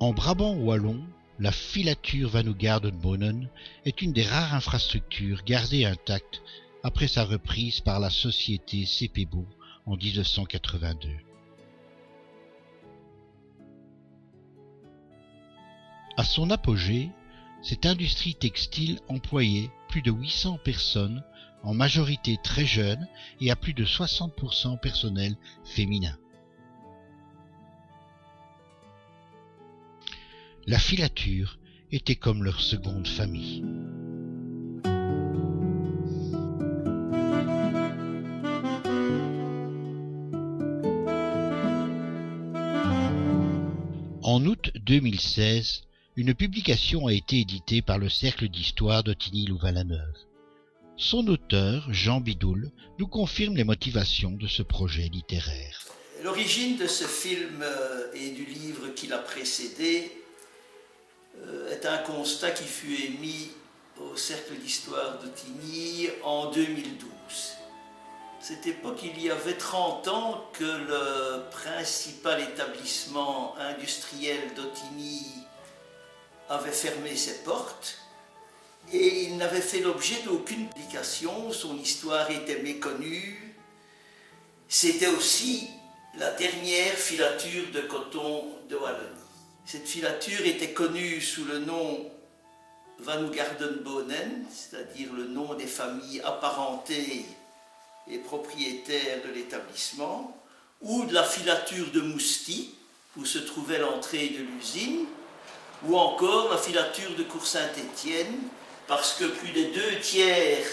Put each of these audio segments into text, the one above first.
En Brabant wallon, la filature Vanugarden-Bonen est une des rares infrastructures gardées intactes après sa reprise par la société CPBO en 1982. À son apogée, cette industrie textile employait plus de 800 personnes, en majorité très jeunes et à plus de 60% personnel féminin. La filature était comme leur seconde famille. En août 2016, une publication a été éditée par le Cercle d'Histoire d'Ottigny-Louvain-la-Neuve. Son auteur, Jean Bidoul, nous confirme les motivations de ce projet littéraire. L'origine de ce film et du livre qui l'a précédé est un constat qui fut émis au Cercle d'Histoire d'Ottigny en 2012. À cette époque, il y avait 30 ans que le principal établissement industriel d'Ottigny avait fermé ses portes et il n'avait fait l'objet d'aucune publication, son histoire était méconnue. C'était aussi la dernière filature de coton de Wallonie. Cette filature était connue sous le nom Vanugarden-Bonen, c'est-à-dire le nom des familles apparentées et propriétaires de l'établissement, ou de la filature de Mousty, où se trouvait l'entrée de l'usine, ou encore la filature de Cour-Saint-Étienne, parce que plus des 2/3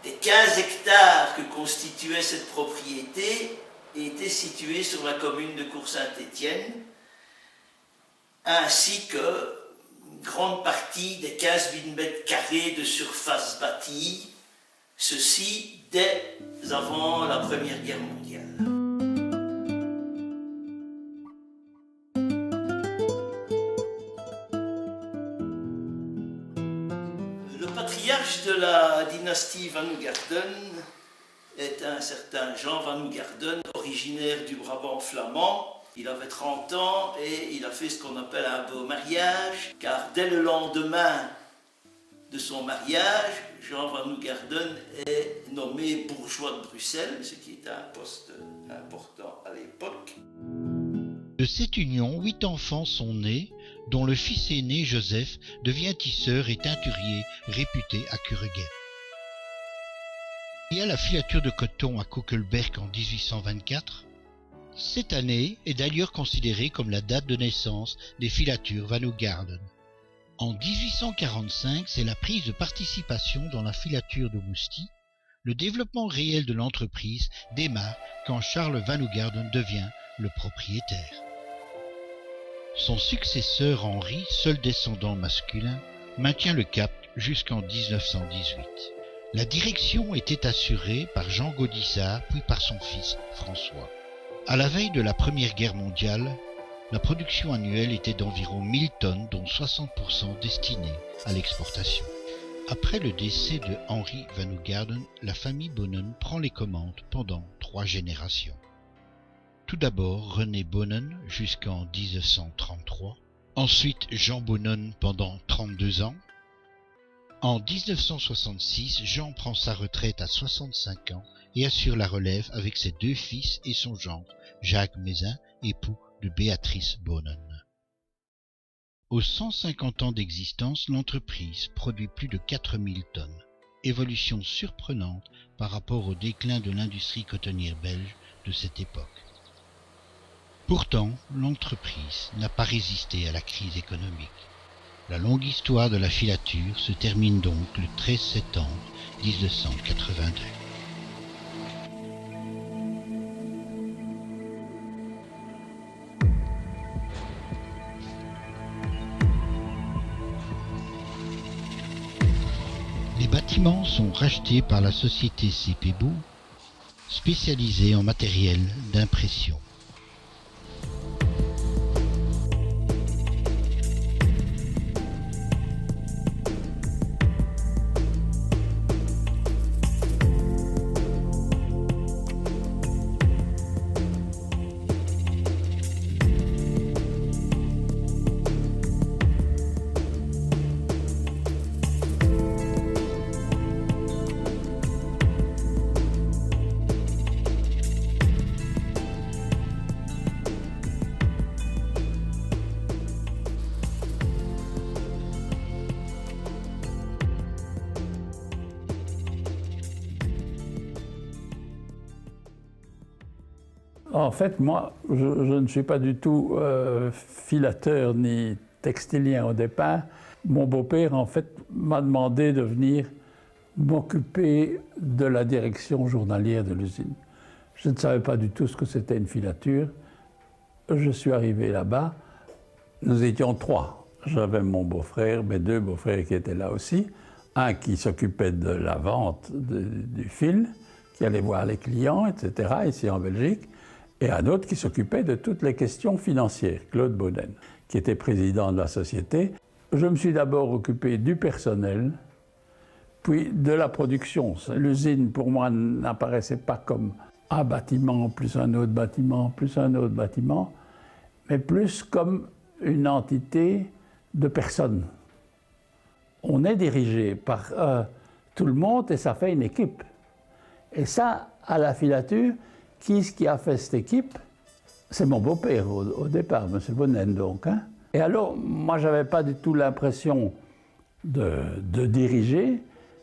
des 15 hectares que constituait cette propriété étaient situés sur la commune de Cour-Saint-Étienne, ainsi que une grande partie des 15 000 mètres carrés de surface bâtie, ceci dès avant la Première Guerre mondiale. Le patriarche de la dynastie Vanugarden est un certain Jean Vanugarden, originaire du Brabant flamand. Il avait 30 ans et il a fait ce qu'on appelle un beau mariage, car dès le lendemain de son mariage, Jean Vanugarden est nommé bourgeois de Bruxelles, ce qui est un poste important à l'époque. De cette union, 8 enfants sont nés, dont le fils aîné, Joseph, devient tisseur et teinturier réputé à Kurugen. Il y a la filature de coton à Koekelberg en 1824. Cette année est d'ailleurs considérée comme la date de naissance des filatures Vanugarden. En 1845, c'est la prise de participation dans la filature de Mousty. Le développement réel de l'entreprise démarre quand Charles Vanugarden devient le propriétaire. Son successeur Henri, seul descendant masculin, maintient le cap jusqu'en 1918. La direction était assurée par Jean Gaudissart puis par son fils François. À la veille de la Première Guerre mondiale, la production annuelle était d'environ 1000 tonnes, dont 60% destinées à l'exportation. Après le décès de Henri Vanugarden, la famille Bonen prend les commandes pendant 3 générations. Tout d'abord René Bonen jusqu'en 1933, ensuite Jean Bonen pendant 32 ans. En 1966, Jean prend sa retraite à 65 ans et assure la relève avec ses 2 fils et son gendre, Jacques Mézin, époux de Béatrice Bonen. Aux 150 ans d'existence, l'entreprise produit plus de 4000 tonnes, évolution surprenante par rapport au déclin de l'industrie cotonnière belge de cette époque. Pourtant, l'entreprise n'a pas résisté à la crise économique. La longue histoire de la filature se termine donc le 13 septembre 1982. Les bâtiments sont rachetés par la société CPBO, spécialisée en matériel d'impression. En fait, moi, je ne suis pas du tout filateur ni textilien au départ. Mon beau-père, en fait, m'a demandé de venir m'occuper de la direction journalière de l'usine. Je ne savais pas du tout ce que c'était une filature. Je suis arrivé là-bas. Nous étions 3. J'avais mon beau-frère, mes 2 beaux-frères qui étaient là aussi. Un qui s'occupait de la vente du fil, qui allait voir les clients, etc., ici en Belgique. Et un autre qui s'occupait de toutes les questions financières, Claude Boden, qui était président de la société. Je me suis d'abord occupé du personnel, puis de la production. L'usine, pour moi, n'apparaissait pas comme un bâtiment, plus un autre bâtiment, plus un autre bâtiment, mais plus comme une entité de personnes. On est dirigé par tout le monde et ça fait une équipe. Et ça, à la filature, qui a fait cette équipe? C'est mon beau-père au départ, M. Bonen donc. Hein. Et alors, moi, je n'avais pas du tout l'impression de diriger,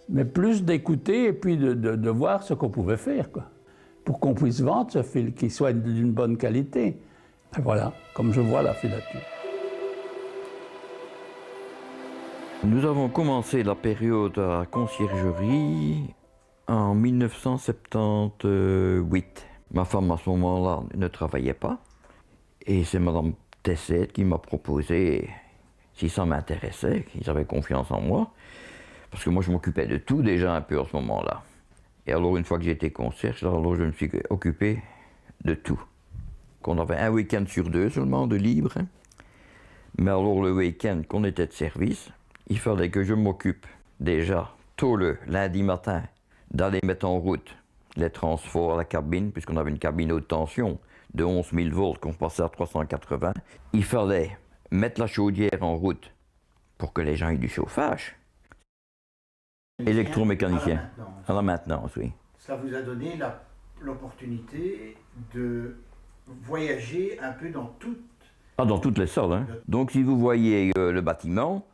mais plus d'écouter et puis de voir ce qu'on pouvait faire, quoi, pour qu'on puisse vendre ce fil, qu'il soit d'une bonne qualité. Et voilà, comme je vois la filature. Nous avons commencé la période à conciergerie en 1978. Ma femme, à ce moment-là, ne travaillait pas. Et c'est Mme Tesset qui m'a proposé, si ça m'intéressait, qu'ils avaient confiance en moi, parce que moi, je m'occupais de tout déjà un peu à ce moment-là. Et alors, une fois que j'étais concierge, alors je me suis occupé de tout. Qu'on avait un week-end sur 2 seulement de libre. Hein. Mais alors, le week-end qu'on était de service, il fallait que je m'occupe déjà, tôt le lundi matin, d'aller mettre en route les transports à la cabine, puisqu'on avait une cabine haute tension de 11 000 volts qu'on passait à 380. Il fallait mettre la chaudière en route pour que les gens aient du chauffage. Électromécanicien, à la maintenance, oui. Ça vous a donné l'opportunité de voyager un peu dans dans toutes les salles. Hein. Donc si vous voyez le bâtiment,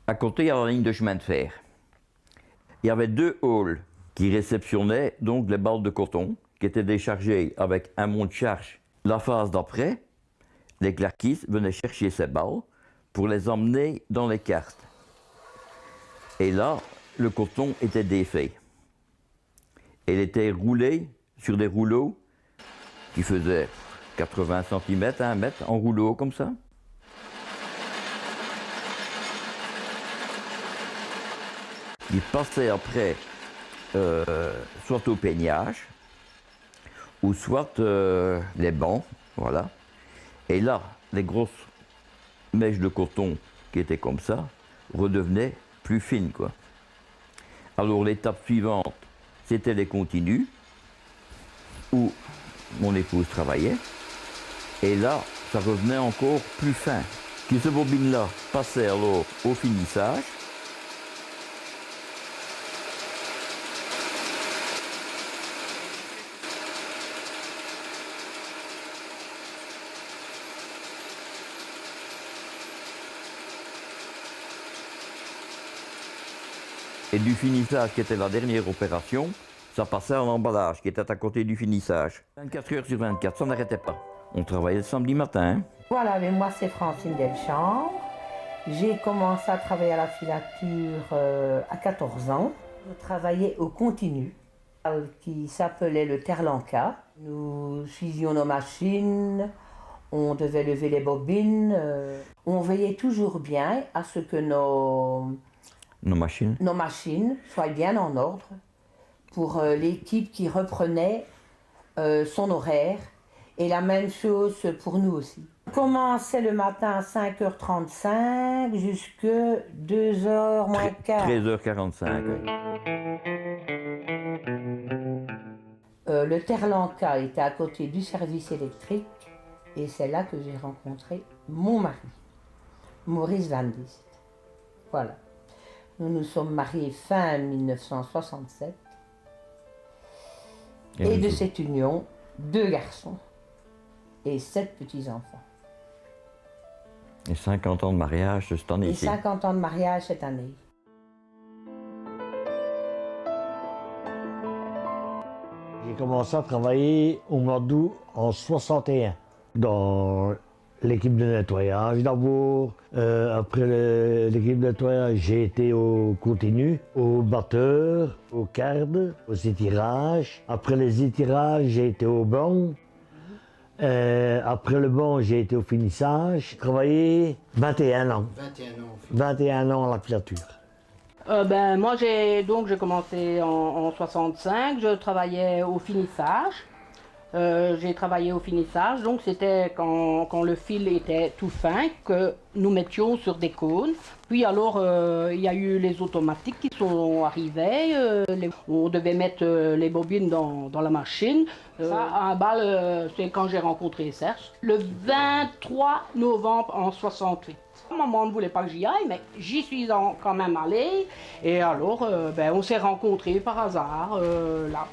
à côté il y a la ligne de chemin de fer. Il y avait 2 halls qui réceptionnaient donc les balles de coton qui étaient déchargées avec un monte-charge. La phase d'après, les clerquistes venaient chercher ces balles pour les emmener dans les cartes. Et là, le coton était défait. Il était roulé sur des rouleaux qui faisaient 80 cm, 1 mètre, en rouleau comme ça. Il passait après soit au peignage, ou soit les bancs, voilà. Et là, les grosses mèches de coton qui étaient comme ça redevenaient plus fines, quoi. Alors l'étape suivante, c'était les continus, où mon épouse travaillait. Et là, ça revenait encore plus fin. Puis ce bobine-là passait alors au finissage. Et du finissage, qui était la dernière opération, ça passait à l'emballage, qui était à côté du finissage. 24 heures sur 24, ça n'arrêtait pas. On travaillait le samedi matin. Voilà, mais moi c'est Francine Delchambre. J'ai commencé à travailler à la filature à 14 ans. Je travaillais au continu, qui s'appelait le Terlanca. Nous suivions nos machines, on devait lever les bobines. On veillait toujours bien à ce que nos machines soient bien en ordre pour l'équipe qui reprenait son horaire. Et la même chose pour nous aussi. On commençait le matin à 5h35 jusqu'à 2h moins quart. 13h45. Le Terlanca était à côté du service électrique et c'est là que j'ai rencontré mon mari, Maurice Van Dist. Voilà. Nous nous sommes mariés fin 1967. Et de cette union, 2 garçons. Et 7 petits-enfants. Et 50 ans de mariage cette année. Et 50 ans de mariage cette année. J'ai commencé à travailler au mois d'août en 61 dans l'équipe de nettoyage d'abord. Après l'équipe de nettoyage, j'ai été au continu, au batteur, au quart, aux étirages. Après les étirages, j'ai été au banc. Après le banc, j'ai été au finissage. J'ai travaillé 21 ans. 21 ans à la filature. Moi, j'ai commencé en 65, je travaillais au finissage. J'ai travaillé au finissage, donc c'était quand le fil était tout fin que nous mettions sur des cônes. Puis alors, il y a eu les automatiques qui sont arrivés. On devait mettre les bobines dans la machine. Ça, à un bal, c'est quand j'ai rencontré Serge. Le 23 novembre en 68. Maman ne voulait pas que j'y aille, mais j'y suis quand même allée. Et alors, on s'est rencontrés par hasard, là.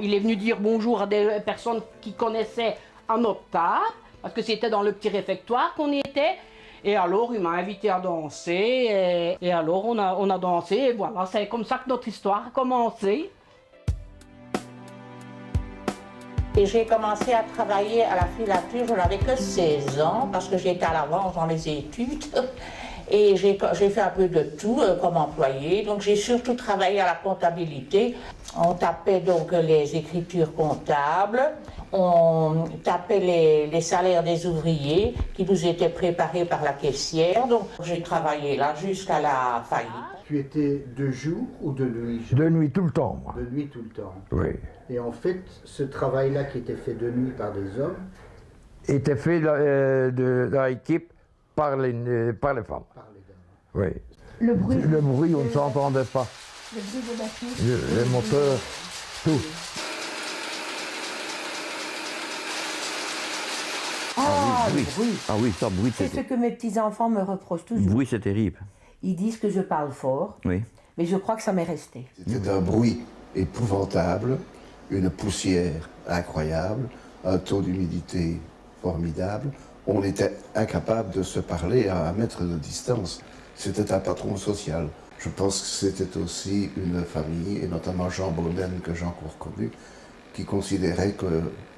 Il est venu dire bonjour à des personnes qui connaissaient à notre table, parce que c'était dans le petit réfectoire qu'on y était. Et alors, il m'a invité à danser, et alors on a dansé, et voilà, c'est comme ça que notre histoire a commencé. Et j'ai commencé à travailler à la filature, je n'avais que 16 ans, parce que j'étais à l'avance dans les études. Et j'ai fait un peu de tout comme employé, donc j'ai surtout travaillé à la comptabilité. On tapait donc les écritures comptables, on tapait les salaires des ouvriers qui nous étaient préparés par la caissière. Donc j'ai travaillé là jusqu'à la faillite. Tu étais de jour ou de nuit? De nuit tout le temps, moi. De nuit tout le temps. Oui. Et en fait, ce travail-là qui était fait de nuit par des hommes Était fait dans l'équipe par les femmes. par les dames. Oui. Le bruit. Le bruit, on ne s'entendait pas. Le bruit de la Les moteurs, tout. Ah, oui. le bruit. Ah oui, ça, bruit, C'est ce que mes petits-enfants me reprochent toujours. bruit, c'est terrible. Ils disent que je parle fort, Oui. mais je crois que ça m'est resté. C'était un bruit épouvantable, une poussière incroyable, un taux d'humidité formidable. On était incapable de se parler à 1 mètre de distance. C'était un patron social. Je pense que c'était aussi une famille, et notamment Jean Bonnen, que j'ai encore connu, qui considérait que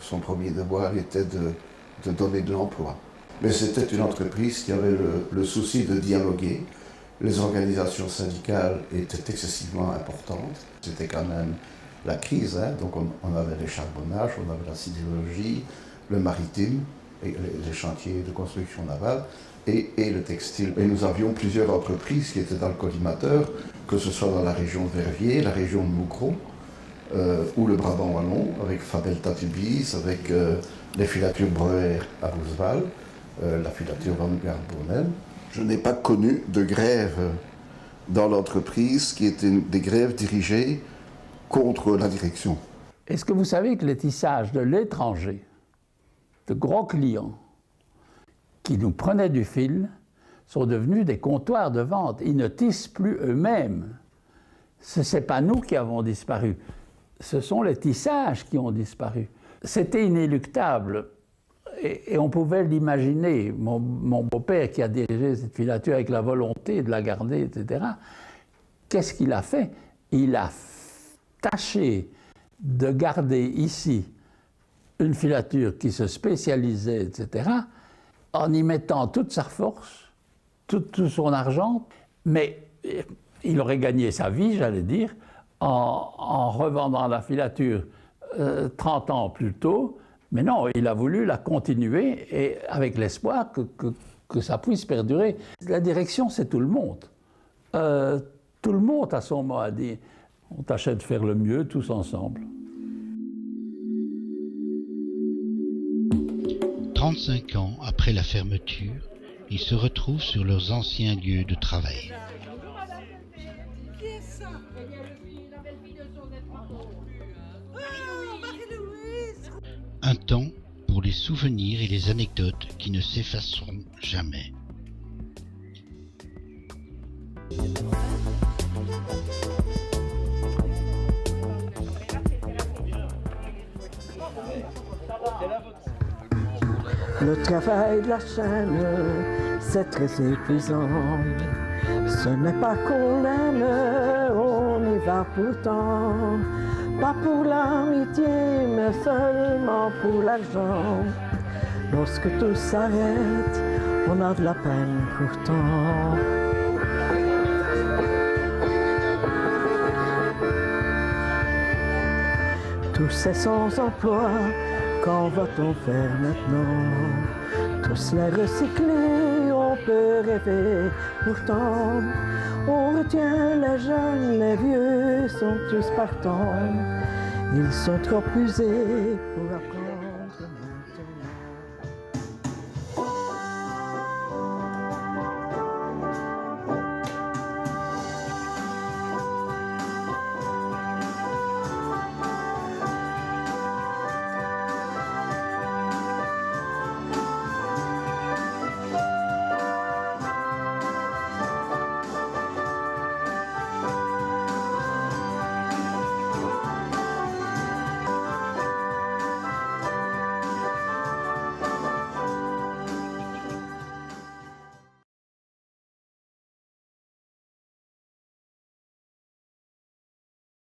son premier devoir était de donner de l'emploi. Mais c'était une entreprise qui avait le souci de dialoguer. Les organisations syndicales étaient excessivement importantes. C'était quand même la crise, hein. Donc on avait les charbonnages, on avait la sidérurgie, le maritime, et les chantiers de construction navale et le textile. Et nous avions plusieurs entreprises qui étaient dans le collimateur, que ce soit dans la région de Verviers, la région de Mougron, ou le Brabant wallon, avec Fabel Tatubis, avec les filatures Breuer à Roosevelt, la filature Van Garbonen. Je n'ai pas connu de grève dans l'entreprise qui étaient des grèves dirigées contre la direction. Est-ce que vous savez que les tissages de l'étranger, de gros clients qui nous prenaient du fil, sont devenus des comptoirs de vente. Ils ne tissent plus eux-mêmes. Ce n'est pas nous qui avons disparu. Ce sont les tissages qui ont disparu. C'était inéluctable. Et on pouvait l'imaginer. Mon beau-père, qui a dirigé cette filature avec la volonté de la garder, etc., qu'est-ce qu'il a fait? Il a tâché de garder ici une filature qui se spécialisait, etc., en y mettant toute sa force, tout son argent, mais il aurait gagné sa vie, j'allais dire, en revendant la filature 30 ans plus tôt. Mais non, il a voulu la continuer et avec l'espoir que ça puisse perdurer. La direction, c'est tout le monde. Tout le monde a son mot à dire. On tâchait de faire le mieux tous ensemble. 35 ans après la fermeture, ils se retrouvent sur leurs anciens lieux de travail. Un temps pour les souvenirs et les anecdotes qui ne s'effaceront jamais. Le travail de la chaîne, c'est très épuisant. Ce n'est pas qu'on l'aime, on y va pourtant. Pas pour l'amitié, mais seulement pour l'argent. Lorsque tout s'arrête, on a de la peine pourtant. Tous ces sans emploi, qu'en va-t-on faire maintenant? Tous les recyclés, on peut rêver, pourtant on retient les jeunes, les vieux sont tous partants. Ils sont trop usés pour apprendre.